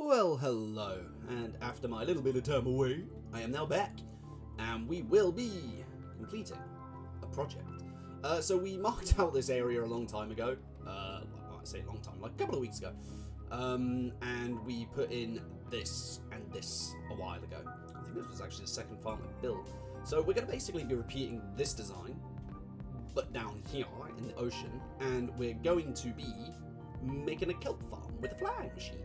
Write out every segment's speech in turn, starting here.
Well, hello, and after my little bit of time away, I am now back, and we will be completing a project. So we marked out this area a long time ago, I say a long time, like a couple of weeks ago, and we put in this and this a while ago. I think this was actually the second farm I built. So we're going to basically be repeating this design, but down here in the ocean, and we're going to be making a kelp farm with a flying machine.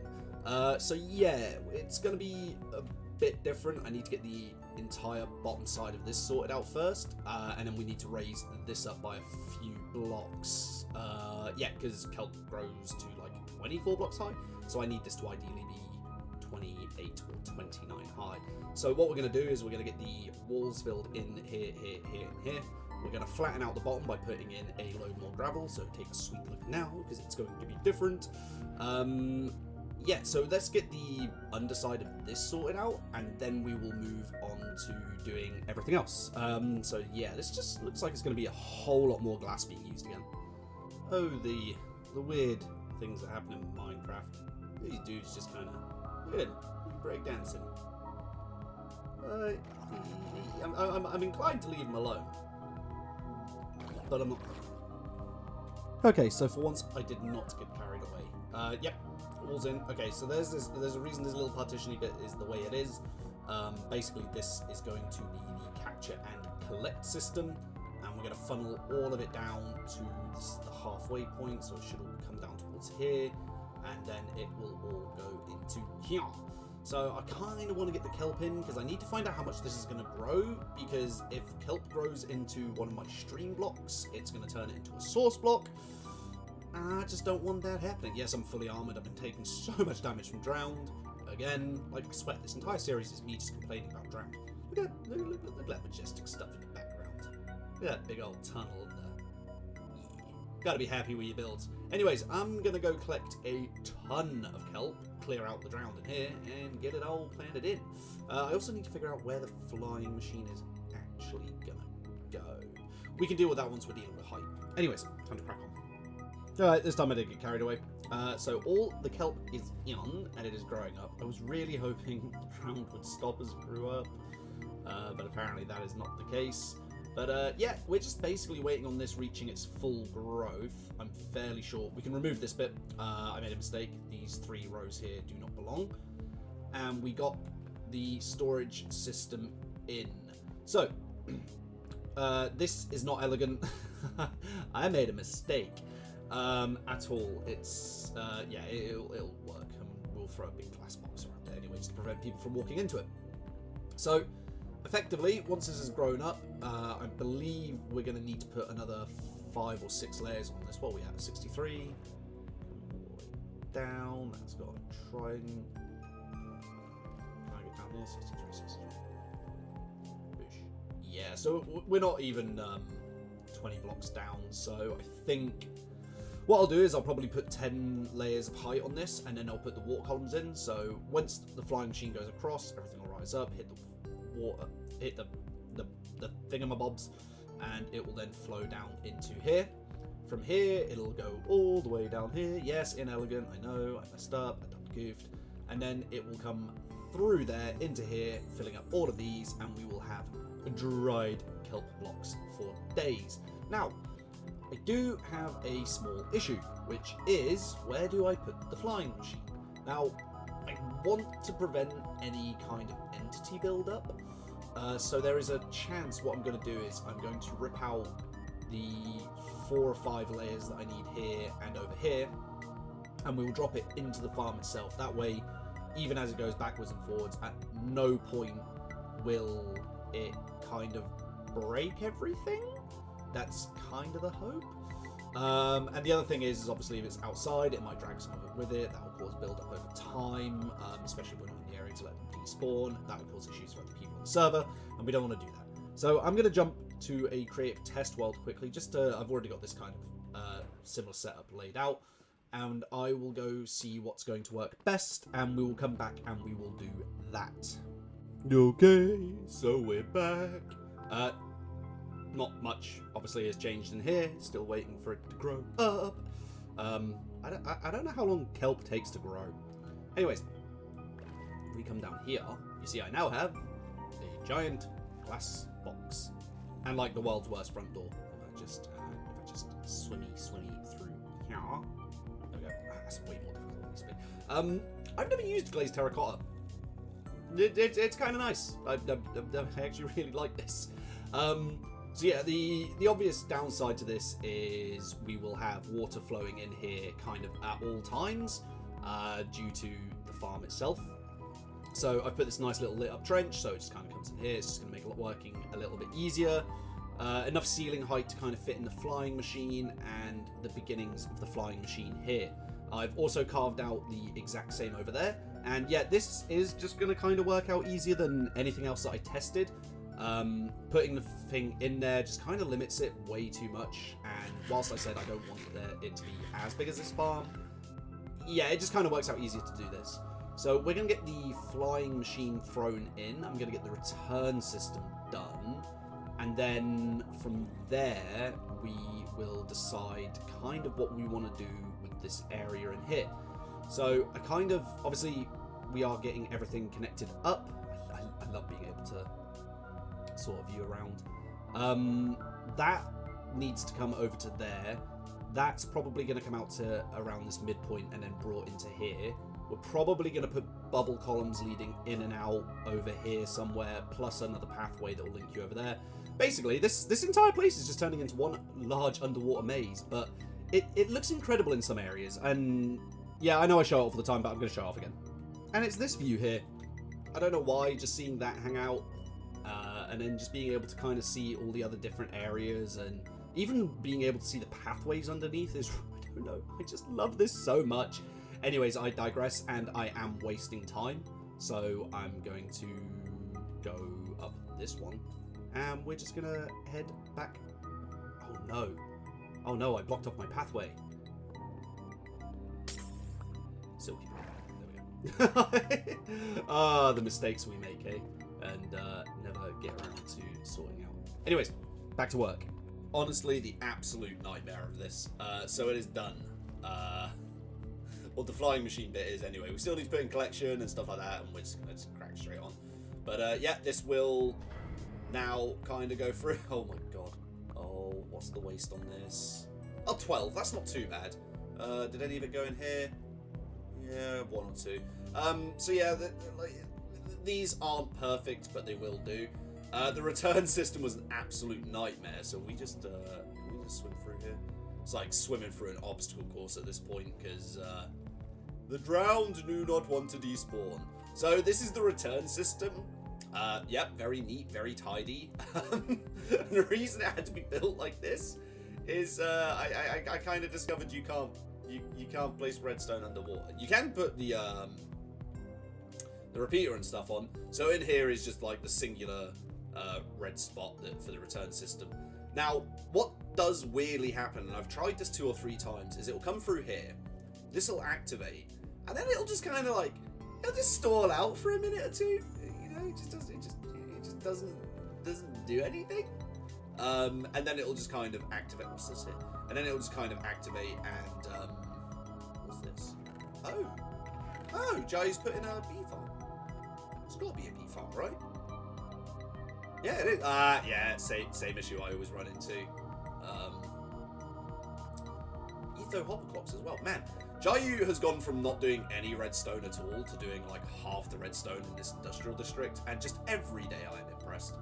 So yeah, it's going to be a bit different. I need to get the entire bottom side of this sorted out first, and then we need to raise this up by a few blocks. Yeah, because kelp grows to like 24 blocks high, so I need this to ideally be 28 or 29 high. So what we're going to do is we're going to get the walls filled in here, here, here, and here. We're going to flatten out the bottom by putting in a load more gravel, so take a sweet look now, because it's going to be different. Yeah, so let's get the underside of this sorted out, and then we will move on to doing everything else. So yeah, this just looks like it's going to be a whole lot more glass being used again. Oh, the weird things that happen in Minecraft. These dudes just kind of, look at him, breakdancing. I'm inclined to leave him alone, but I'm not. Okay, so for once I did not get carried away. Yep. Walls in. Okay, so there's a reason this little partitiony bit is the way it is. Basically, this is going to be the capture and collect system, and we're going to funnel all of it down to the halfway point, so it should all come down towards here, and then it will all go into here. So I kind of want to get the kelp in, because I need to find out how much this is going to grow, because if kelp grows into one of my stream blocks, it's going to turn it into a source block. I just don't want that happening. Yes, I'm fully armoured. I've been taking so much damage from drowned. Again, like sweat, this entire series is me just complaining about drowned. Look at that majestic stuff in the background. Look at that big old tunnel in there. Yeah. Gotta be happy with your builds. Anyways, I'm gonna go collect a ton of kelp, clear out the drowned in here, and get it all planted in. I also need to figure out where the flying machine is actually gonna go. We can deal with that once we're dealing with height. Anyways, time to crack on. Alright, this time I did get carried away. So all the kelp is in, and it is growing up. I was really hoping the drowned would stop as it grew up, but apparently that is not the case. But yeah, we're just basically waiting on this reaching its full growth. I'm fairly sure. We can remove this bit. I made a mistake. These 3 rows here do not belong. And we got the storage system in. So, this is not elegant. I made a mistake. At all. It's yeah, it'll work, and we'll throw a big glass box around it anyway, just to prevent people from walking into it. So effectively, once this has grown up, I believe we're going to need to put another 5 or 6 layers on this. What are we at? 63 down. That's got a trident. Can I get down there? 63, 63. Bish. Yeah, so we're not even 20 blocks down, so I think what I'll do is I'll probably put 10 layers of height on this, and then I'll put the water columns in. So once the flying machine goes across, everything will rise up, hit the water, hit the thingamabobs, and it will then flow down into here. From here, it'll go all the way down here. Yes, inelegant, I know, I messed up, I done goofed. And then it will come through there into here, filling up all of these, and we will have dried kelp blocks for days. Now, I do have a small issue, which is, where do I put the flying machine? Now, I want to prevent any kind of entity build-up, so there is a chance what I'm going to do is I'm going to rip out the 4 or 5 layers that I need here and over here, and we will drop it into the farm itself. That way, even as it goes backwards and forwards, at no point will it kind of break everything. That's kind of the hope. And the other thing is obviously if it's outside, it might drag some of it with it. That will cause build up over time, especially when we're not in the area to let them despawn. That will cause issues for other people on the server, and we don't want to do that. So I'm going to jump to a creative test world quickly. I've already got this kind of similar setup laid out, and I will go see what's going to work best, and we will come back and we will do that. Okay, so we're back. Not much, obviously, has changed in here. Still waiting for it to grow up. I don't know how long kelp takes to grow. Anyways, if we come down here, you see I now have a giant glass box. And like the world's worst front door. If I just swimmy through here. There we go. That's way more difficult than it used to be. I've never used glazed terracotta. It's kind of nice. I actually really like this. So yeah, the obvious downside to this is we will have water flowing in here kind of at all times due to the farm itself. So I've put this nice little lit up trench, so it just kind of comes in here. It's just going to make working a little bit easier. Enough ceiling height to kind of fit in the flying machine and the beginnings of the flying machine here. I've also carved out the exact same over there. And yeah, this is just going to kind of work out easier than anything else that I tested. Putting the thing in there just kind of limits it way too much. And whilst I said I don't want it to be as big as this farm, yeah, it just kind of works out easier to do this. So we're going to get the flying machine thrown in. I'm going to get the return system done. And then from there, we will decide kind of what we want to do with this area in here. So I kind of, obviously, we are getting everything connected up. I love being able to sort of view around. That needs to come over to there. That's probably going to come out to around this midpoint and then brought into here. We're probably going to put bubble columns leading in and out over here somewhere, plus another pathway that will link you over there. Basically, this entire place is just turning into one large underwater maze, but it looks incredible in some areas. And yeah, I know I show it off all the time, but I'm going to show it off again. And it's this view here. I don't know why, just seeing that hang out, and then just being able to kind of see all the other different areas, and even being able to see the pathways underneath is, I don't know, I just love this so much. Anyways, I digress, and I am wasting time, so I'm going to go up this one, and we're just gonna head back. Oh no, I blocked off my pathway. Silky. There we go. The mistakes we make, eh? And never get around to sorting out. Anyways, back to work. Honestly, the absolute nightmare of this. So it is done. What the flying machine bit is anyway. We still need to put in collection and stuff like that, and we're just going to crack straight on. But yeah, this will now kind of go through. Oh my god. Oh, what's the waste on this? Oh, 12. That's not too bad. Did any of it go in here? Yeah, 1 or 2. So yeah, these aren't perfect, but they will do. The return system was an absolute nightmare, so we just swim through here. It's like swimming through an obstacle course at this point, because the drowned do not want to despawn. So this is the return system. Yep, very neat, very tidy. The reason it had to be built like this is I kind of discovered you can't place redstone underwater. You can put the repeater and stuff on. So in here is just like the singular red spot for the return system. Now, what does weirdly happen, and I've tried this 2 or 3 times, is it'll come through here, this will activate, and then it'll just kind of like, it'll just stall out for a minute or 2. You know, it just doesn't do anything. And then it'll just kind of activate. What's this here? And then it'll just kind of activate and what's this? Oh, Jai's put in a bee farm. It's got to be a bee farm, right? Yeah, it is. Yeah, same issue I always run into. Etho hopper clocks as well. Man, Jayu has gone from not doing any redstone at all to doing like half the redstone in this industrial district, and just every day I'm impressed.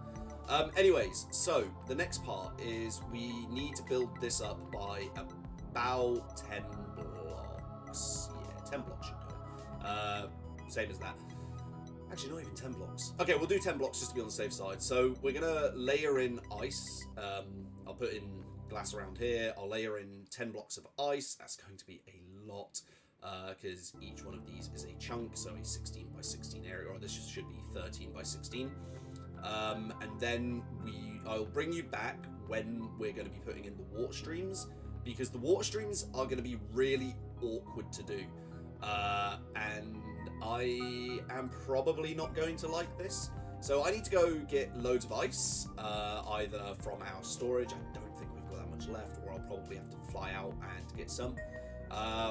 Anyways, so the next part is we need to build this up by about 10 blocks. Yeah, 10 blocks should do it. Same as that. Actually, not even 10 blocks. Okay, we'll do 10 blocks just to be on the safe side. So we're going to layer in ice. I'll put in glass around here. I'll layer in 10 blocks of ice. That's going to be a lot because each one of these is a chunk. So a 16 by 16 area, or this should be 13 by 16. And then I'll bring you back when we're going to be putting in the water streams, because the water streams are going to be really awkward to do. And I am probably not going to like this. So I need to go get loads of ice, either from our storage. I don't think we've got that much left, or I'll probably have to fly out and get some.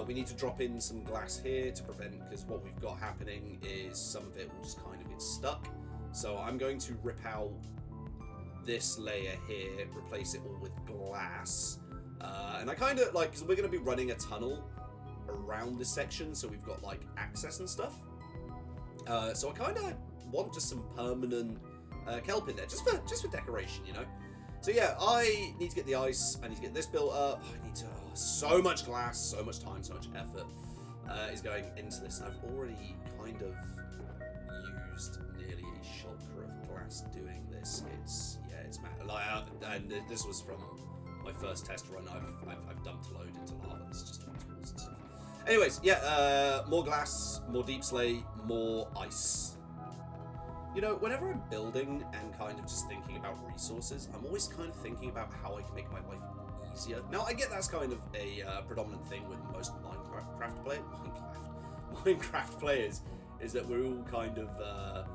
We need to drop in some glass here to prevent, because what we've got happening is some of it will just kind of get stuck. So I'm going to rip out this layer here, replace it all with glass. And I kind of like, because we're going to be running a tunnel around this section, so we've got like access and stuff. So I kind of want just some permanent kelp in there, just for decoration, you know. So yeah, I need to get the ice. I need to get this built up. I need to so much glass, so much time, so much effort is going into this. And I've already kind of used nearly a shulker of glass doing this. It's mad. Like, and this was from my first test run. I've dumped a load into lava. It's just tools and stuff. Anyways, yeah, more glass, more deep slate, more ice. You know, whenever I'm building and kind of just thinking about resources, I'm always kind of thinking about how I can make my life easier. Now, I get that's kind of a predominant thing with most Minecraft players, is that we're all kind of, no,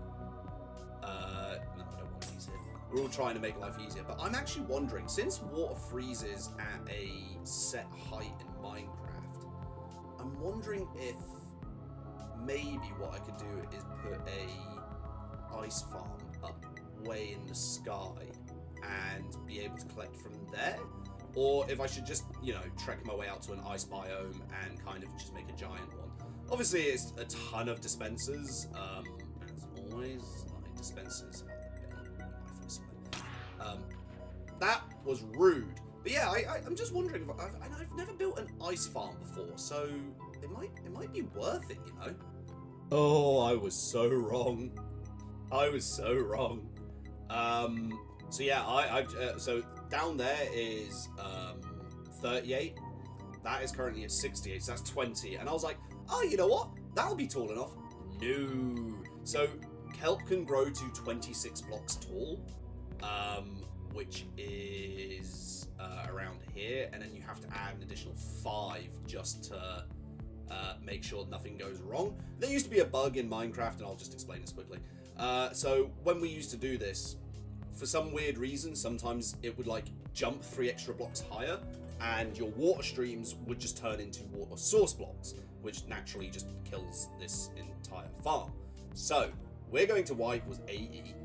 I don't want these here. We're all trying to make life easier, but I'm actually wondering, since water freezes at a set height in Minecraft, I'm wondering if maybe what I could do is put a ice farm up way in the sky and be able to collect from there, or if I should just, you know, trek my way out to an ice biome and kind of just make a giant one. Obviously it's a ton of dispensers, as always, like dispensers. That was rude, but yeah, I'm just wondering if I've never built an ice farm before, so it might be worth it, you know. Oh, I was so wrong. I was so wrong. So yeah, so down there is 38. That is currently at 68, so that's 20. And I was like, oh, you know what? That'll be tall enough. No. So kelp can grow to 26 blocks tall, which is around here, and then you have to add an additional 5 just to make sure nothing goes wrong. There used to be a bug in Minecraft, and I'll just explain this quickly. So when we used to do this, for some weird reason, sometimes it would like jump 3 extra blocks higher, and your water streams would just turn into water source blocks, which naturally just kills this entire farm. So we're going to Y equals AE.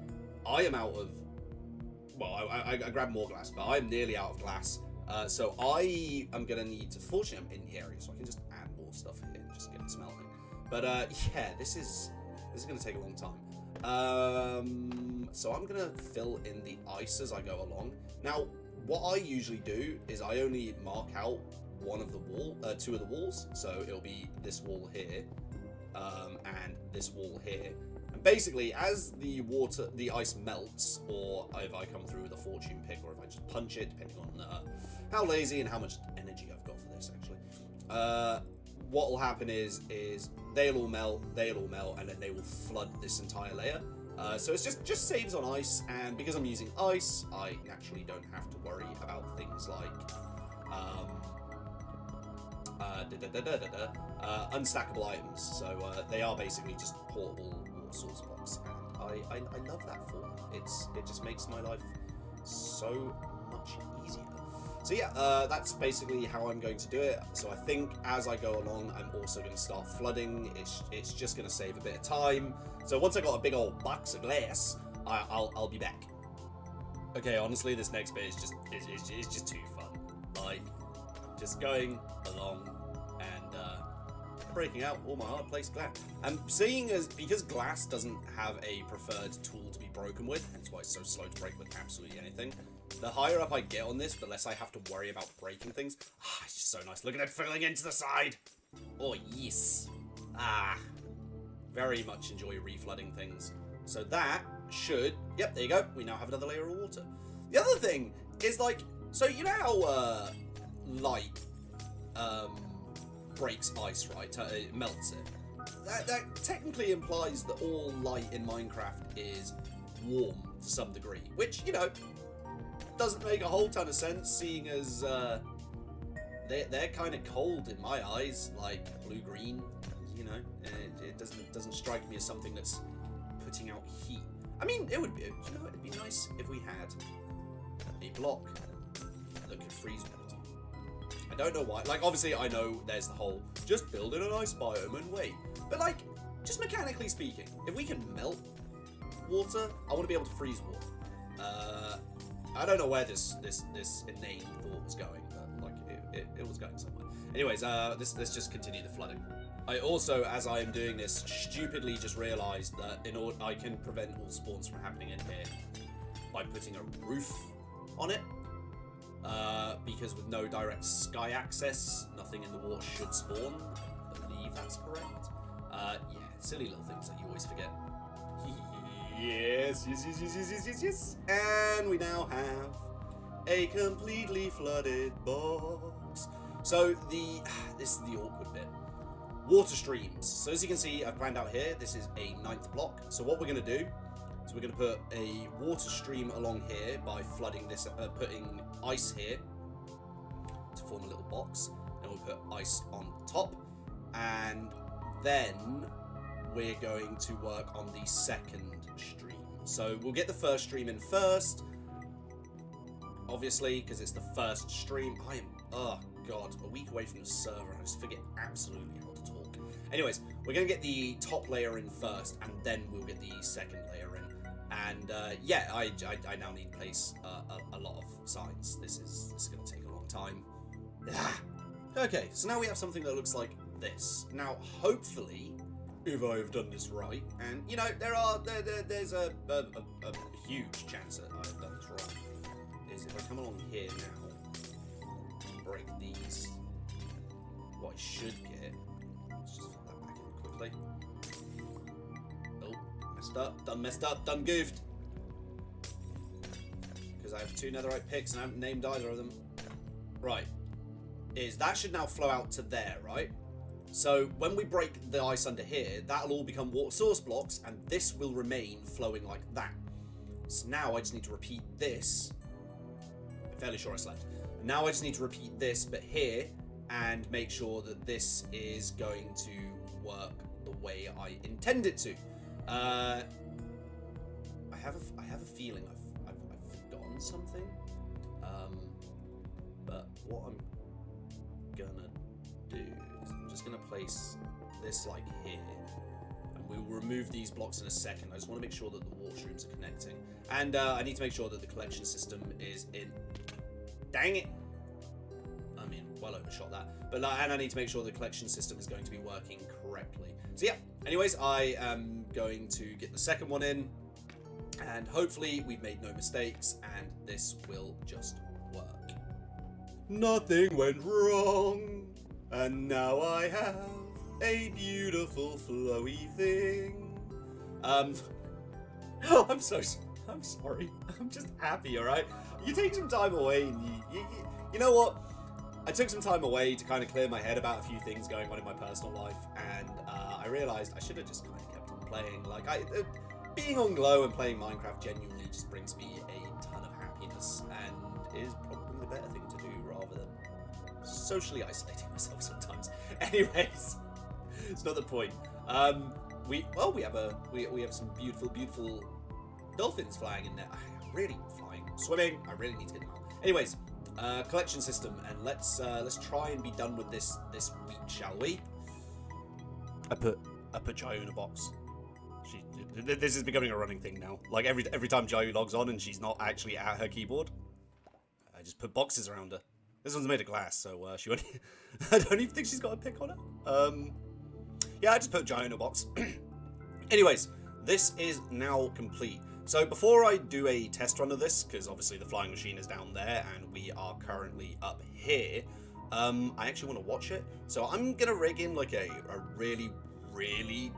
I am out of, well, I grabbed more glass, but I'm nearly out of glass. So I am going to need to, fortunately I'm in the area, so I can just add more stuff here and just get it smelting. But yeah, this is going to take a long time. So I'm gonna fill in the ice as I go along. Now, what I usually do is I only mark out one of the two of the walls. So it'll be this wall here, and this wall here. And basically, as the ice melts, or if I come through with a fortune pick, or if I just punch it, depending on how lazy and how much energy I've got for this, actually. What will happen is they'll all melt, and then they will flood this entire layer. So it's just saves on ice, and because I'm using ice, I naturally don't have to worry about things like unstackable items. So they are basically just portable water source blocks, and I love that form. It just makes my life so much easier. So yeah, that's basically how I'm going to do it. So I think as I go along, I'm also going to start flooding. It's just going to save a bit of time. So once I got a big old box of glass, I'll be back. Okay, honestly, this next bit is just too fun. Like, just going along and breaking out all my hard placed glass. And seeing as because glass doesn't have a preferred tool to be broken with, hence why it's so slow to break with absolutely anything. The higher up I get on this, the less I have to worry about breaking things. Ah, it's just so nice. Look at it filling into the side. Oh, yes. Ah, very much enjoy reflooding things. So that should, yep, there you go. We now have another layer of water. The other thing is like, so you know how light breaks ice, right? It melts it. That technically implies that all light in Minecraft is warm to some degree, which, you know, doesn't make a whole ton of sense, seeing as they're kind of cold in my eyes, like blue-green. You know, it doesn't strike me as something that's putting out heat. I mean, it would be, you know, it'd be nice if we had a block that could freeze water. I don't know why. Like, obviously, I know there's the whole just build in an ice biome and wait. But, like, just mechanically speaking, if we can melt water, I want to be able to freeze water. I don't know where this inane thought was going, but, like, it was going somewhere. Anyways, let's just continue the flooding. I also, as I am doing this, stupidly just realised that I can prevent all spawns from happening in here by putting a roof on it. Because with no direct sky access, nothing in the water should spawn. I believe that's correct. Yeah, silly little things that you always forget. Yes. And we now have a completely flooded box. So this is the awkward bit. Water streams. So as you can see, I've planned out here, this is a 9th block. So what we're going to do is we're going to put a water stream along here by flooding this, putting ice here to form a little box. Then we'll put ice on top. And then we're going to work on the second stream. So we'll get the first stream in first, obviously, because it's the first stream. I am, oh god, a week away from the server. I just forget absolutely how to talk. Anyways, we're going to get the top layer in first, and then we'll get the second layer in. And yeah, I now need to place a lot of signs. This is going to take a long time. Okay, so now we have something that looks like this. Now, hopefully, if I've done this right, and you know, there's a huge chance that I've done this wrong, is if I come along here now, break these, what I should get, let's just put that back in quickly. Oh, messed up, done goofed. Because I have 2 netherite picks and I haven't named either of them. Right, that should now flow out to there, right? So when we break the ice under here, that'll all become water source blocks, and this will remain flowing like that. So now I just need to repeat this. I'm fairly sure I slept. Now I just need to repeat this, but here, and make sure that this is going to work the way I intend it to. I have a feeling I've forgotten something. But what I'm gonna do is I'm just gonna place this like here, and we will remove these blocks in a second. I just want to make sure that the water streams are connecting, and I need to make sure that the collection system is in. Dang it! I mean, well overshot that, but and I need to make sure the collection system is going to be working correctly. So yeah. Anyways, I am going to get the second one in, and hopefully we've made no mistakes, and this will just work. Nothing went wrong, and now I have a beautiful flowy thing. I'm sorry. I'm just happy, alright? You take some time away, and you know what? I took some time away to kind of clear my head about a few things going on in my personal life, and I realised I should have just kind of kept on playing. Like, being on Glow and playing Minecraft genuinely just brings me a ton of happiness, and is probably the better thing to do rather than socially isolating myself sometimes. Anyways, it's not the point. We have some beautiful dolphins flying in there. Swimming. I really need to get them out. Anyways, collection system, and let's try and be done with this week, shall we? I put Jai in a box. This is becoming a running thing now. Like every time Jai logs on and she's not actually at her keyboard, I just put boxes around her. This one's made of glass, so she won't. I don't even think she's got a pick on her. Yeah, I just put Jai in a box. Anyways, this is now complete. So before I do a test run of this, because obviously the flying machine is down there and we are currently up here, I actually want to watch it. So I'm going to rig in like a really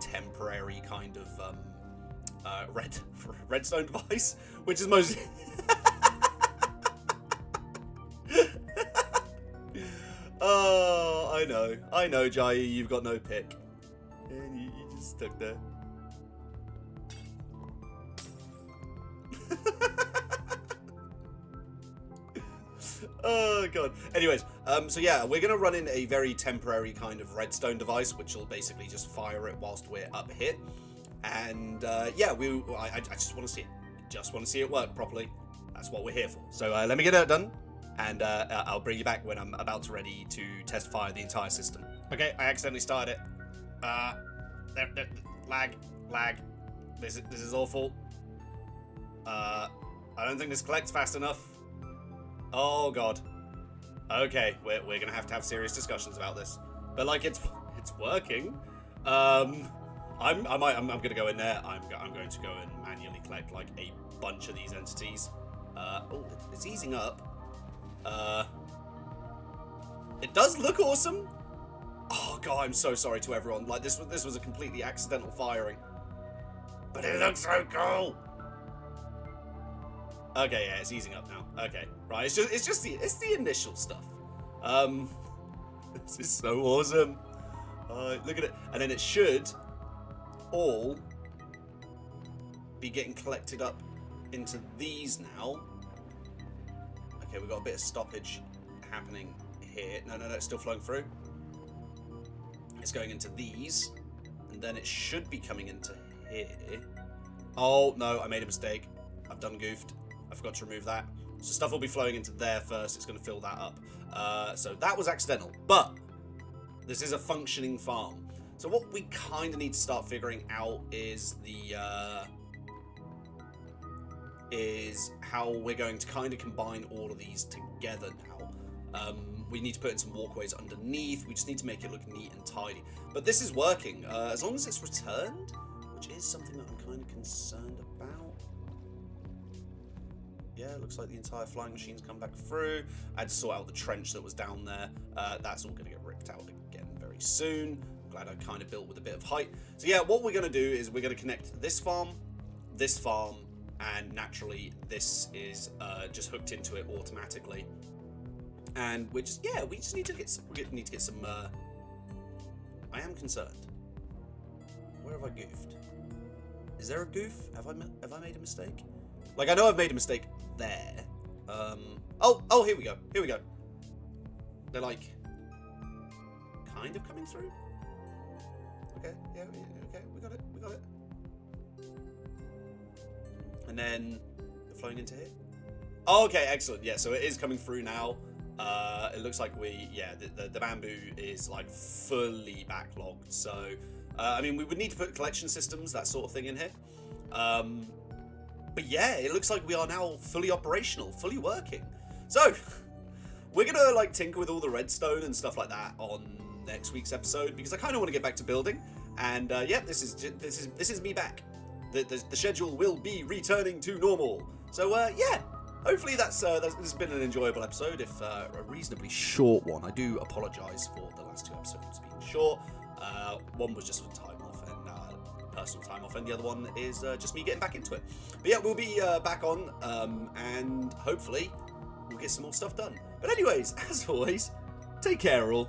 temporary kind of redstone device, which is mostly... Oh, I know, Jai, you've got no pick. And you just stuck there. Oh god. Anyways, so yeah, we're gonna run in a very temporary kind of redstone device, which will basically just fire it whilst we're up here. And yeah, I just want to see it. Just want to see it work properly. That's what we're here for. So let me get that done, and I'll bring you back when I'm about to ready to test fire the entire system. Okay, I accidentally started it. Lag. This is awful. I don't think this collects fast enough. Oh god. Okay, we're gonna have to have serious discussions about this. But like it's working. I'm gonna go in there. I'm going to go and manually collect like a bunch of these entities. Oh, it's easing up. It does look awesome. Oh god, I'm so sorry to everyone. Like this was a completely accidental firing, but it looks so cool. Okay, yeah, it's easing up now. Okay, right. It's just the initial stuff. This is so awesome. Look at it, and then it should all be getting collected up into these now. Okay, we've got a bit of stoppage happening here. No, it's still flowing through. It's going into these, and then it should be coming into here. Oh no, I made a mistake. I've done goofed. I forgot to remove that. So stuff will be flowing into there first. It's going to fill that up. So that was accidental, but this is a functioning farm. So what we kind of need to start figuring out is how we're going to kind of combine all of these together now. We need to put in some walkways underneath. We just need to make it look neat and tidy. But this is working as long as it's returned, which is something that I'm kind of concerned about. Yeah, it looks like the entire flying machine's come back through. I had to sort out the trench that was down there. That's all going to get ripped out again very soon. I'm glad I kind of built with a bit of height. So yeah, what we're going to do is we're going to connect this farm, and naturally this is just hooked into it automatically. And we just need to get some. I am concerned. Where have I goofed? Is there a goof? Have I made a mistake? Like, I know I've made a mistake there. Oh, here we go. They're like kind of coming through. Okay, yeah, okay, we got it. And then they're flowing into here. Oh, okay, excellent. Yeah, so it is coming through now. It looks like the bamboo is like fully backlogged. So, I mean, we would need to put collection systems, that sort of thing in here. But yeah, it looks like we are now fully operational, fully working. So, we're gonna like tinker with all the redstone and stuff like that on next week's episode because I kind of want to get back to building. And yeah, this is me back. The schedule will be returning to normal. So yeah. Hopefully this has been an enjoyable episode, if a reasonably short one. I do apologise for the last two episodes being short. One was just for time off and personal time off, and the other one is just me getting back into it. But yeah, we'll be back on, and hopefully we'll get some more stuff done. But anyways, as always, take care all.